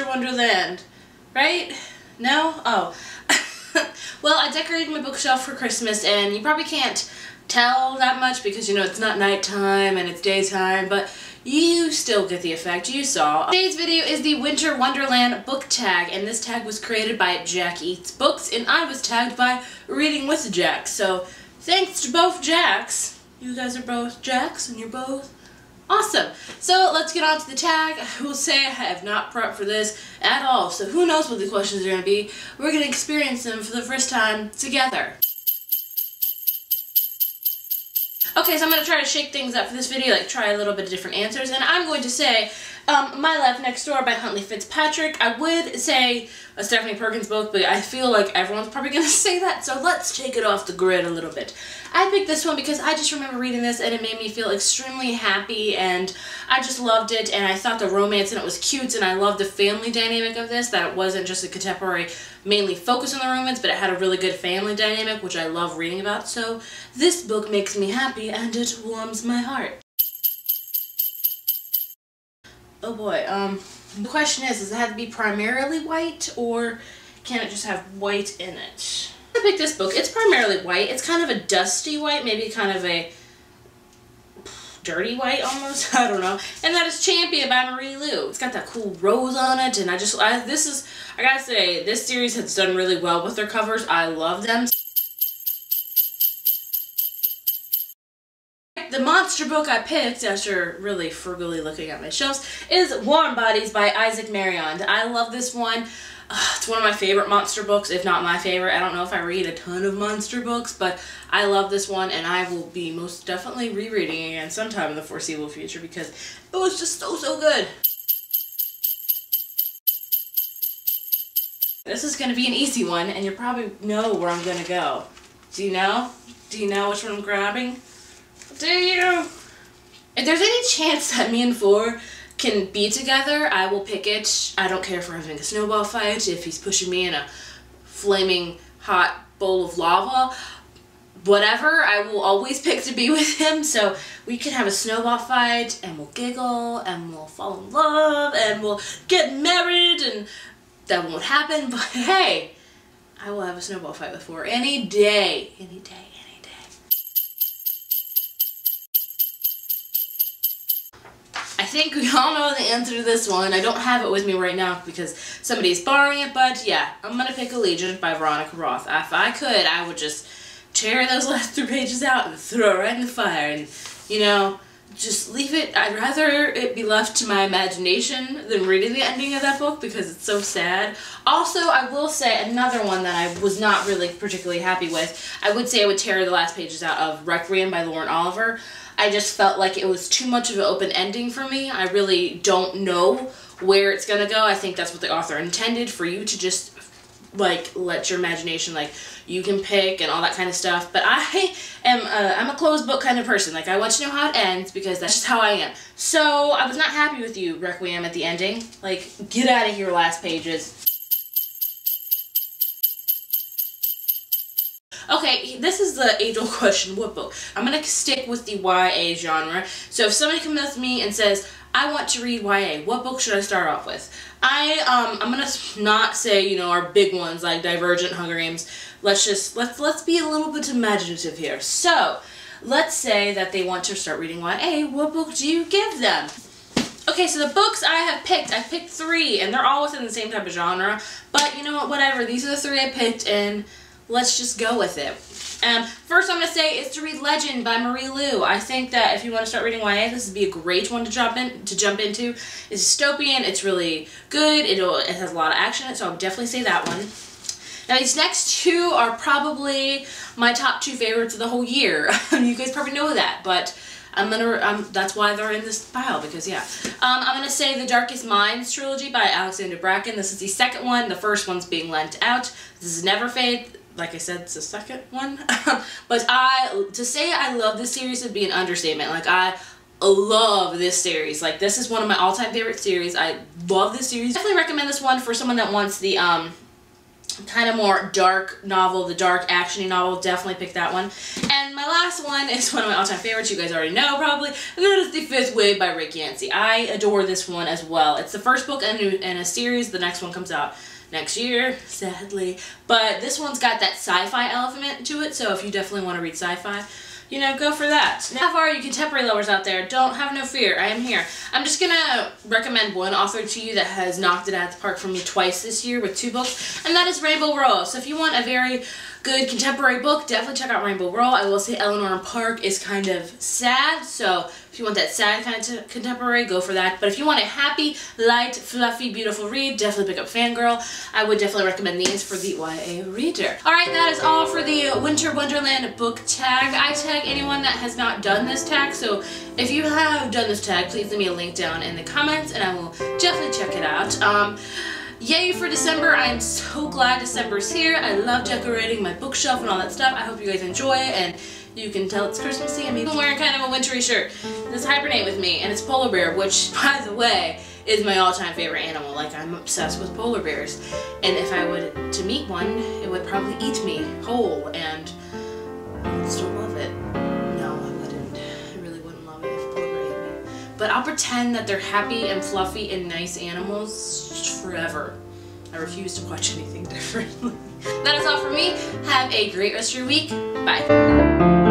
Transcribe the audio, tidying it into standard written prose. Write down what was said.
Winter Wonderland, right? No? Oh. Well, I decorated my bookshelf for Christmas, and you probably can't tell that much because, you know, it's not nighttime and it's daytime, but you still get the effect. You saw. Today's video is the Winter Wonderland book tag, and this tag was created by Jack Eats Books, and I was tagged by Reading with Jack. So thanks to both Jacks. You guys are both Jacks, and you're both awesome. So let's get on to the tag. I will say I have not prepped for this at all, so who knows what the questions are going to be. We're going to experience them for the first time together. Okay, so I'm going to try to shake things up for this video, like try a little bit of different answers, and I'm going to say My Life Next Door by Huntley Fitzpatrick. I would say a Stephanie Perkins book, but I feel like everyone's probably going to say that, so let's take it off the grid a little bit. I picked this one because I just remember reading this and it made me feel extremely happy, and I just loved it, and I thought the romance in it was cute, and I loved the family dynamic of this, that it wasn't just a contemporary mainly focused on the romance, but it had a really good family dynamic, which I love reading about, so this book makes me happy and it warms my heart. Oh boy, the question is, does it have to be primarily white, or can it just have white in it? I picked this book. It's primarily white. It's kind of a dusty white, maybe kind of a dirty white almost, I don't know. And that is Champion by Marie Lu. It's got that cool rose on it, and I gotta say, this series has done really well with their covers. I love them. The monster book I picked, after really frugally looking at my shelves, is Warm Bodies by Isaac Marion. I love this one. It's one of my favorite monster books, if not my favorite. I don't know if I read a ton of monster books, but I love this one, and I will be most definitely rereading it again sometime in the foreseeable future because it was just so good. This is going to be an easy one, and you probably know where I'm going to go. Do you know? Do you know which one I'm grabbing? Do you? If there's any chance that me and Four can be together, I will pick it. I don't care if we're having a snowball fight, if he's pushing me in a flaming hot bowl of lava, whatever, I will always pick to be with him, so we can have a snowball fight, and we'll giggle, and we'll fall in love, and we'll get married, and that won't happen, but hey, I will have a snowball fight with Four any day, any day. I think we all know the answer to this one. I don't have it with me right now because somebody's borrowing it, but yeah, I'm gonna pick Allegiant by Veronica Roth. If I could, I would just tear those last 3 pages out and throw it right in the fire and, you know, just leave it. I'd rather it be left to my imagination than reading the ending of that book because it's so sad. Also, I will say another one that I was not really particularly happy with. I would say I would tear the last pages out of Requiem by Lauren Oliver. I just felt like it was too much of an open ending for me. I really don't know where it's gonna go. I think that's what the author intended, for you to just like let your imagination, like you can pick and all that kind of stuff. But I'm a closed book kind of person. Like, I want to know how it ends because that's just how I am. So I was not happy with you, Requiem, at the ending. Like, get out of here, last pages. Okay, this is the age-old question, what book? I'm going to stick with the YA genre. So if somebody comes up to me and says, I want to read YA, what book should I start off with? I'm going to not say, you know, our big ones like Divergent, Hunger Games. Let's be a little bit imaginative here. So, let's say that they want to start reading YA, what book do you give them? Okay, so the books I picked 3, and they're all within the same type of genre, but you know what, whatever, these are the 3 I picked, and let's just go with it. First I'm going to say is to read Legend by Marie Lu. I think that if you want to start reading YA, this would be a great one to jump into. It's dystopian, it's really good, it has a lot of action in it, so I would definitely say that one. Now these next 2 are probably my top 2 favorites of the whole year. You guys probably know that, but that's why they're in this pile, because yeah. I'm going to say The Darkest Minds trilogy by Alexander Bracken. This is the second one. The first one's being lent out. This is Never Fade. Like I said, it's the second one. But to say I love this series would be an understatement. Like, I love this series. Like, this is one of my all-time favorite series. I love this series. Definitely recommend this one for someone that wants the kind of more dark novel, the dark actiony novel. Definitely pick that one. And my my last one is one of my all-time favorites. You guys already know probably. And that is The Fifth Wave by Rick Yancey. I adore this one as well. It's the first book in a series. The next one comes out next year, sadly. But this one's got that sci-fi element to it, so if you definitely want to read sci-fi, you know, go for that. Now, for all you contemporary lovers out there, don't have no fear. I am here. I'm just gonna recommend one author to you that has knocked it out of the park for me twice this year with 2 books, and that is Rainbow Rowell. So if you want a very good contemporary book, definitely check out Rainbow Rowell. I will say Eleanor and Park is kind of sad, so if you want that sad kind of contemporary, go for that. But if you want a happy, light, fluffy, beautiful read, definitely pick up Fangirl. I would definitely recommend these for the YA reader. Alright, that is all for the Winter Wonderland book tag. I tag anyone that has not done this tag, so if you have done this tag, please leave me a link down in the comments and I will definitely check it out. Yay for December. I am so glad December's here. I love decorating my bookshelf and all that stuff. I hope you guys enjoy it, and you can tell it's Christmassy. I'm even wearing kind of a wintry shirt. This is Hibernate with me, and it's polar bear, which, by the way, is my all-time favorite animal. Like, I'm obsessed with polar bears. And if I were to meet one, it would probably eat me whole, and I would still love it. No, I wouldn't. I really wouldn't love it if a polar bear ate me. But I'll pretend that they're happy and fluffy and nice animals forever. I refuse to watch anything differently. That is all for me. Have a great rest of your week. Bye.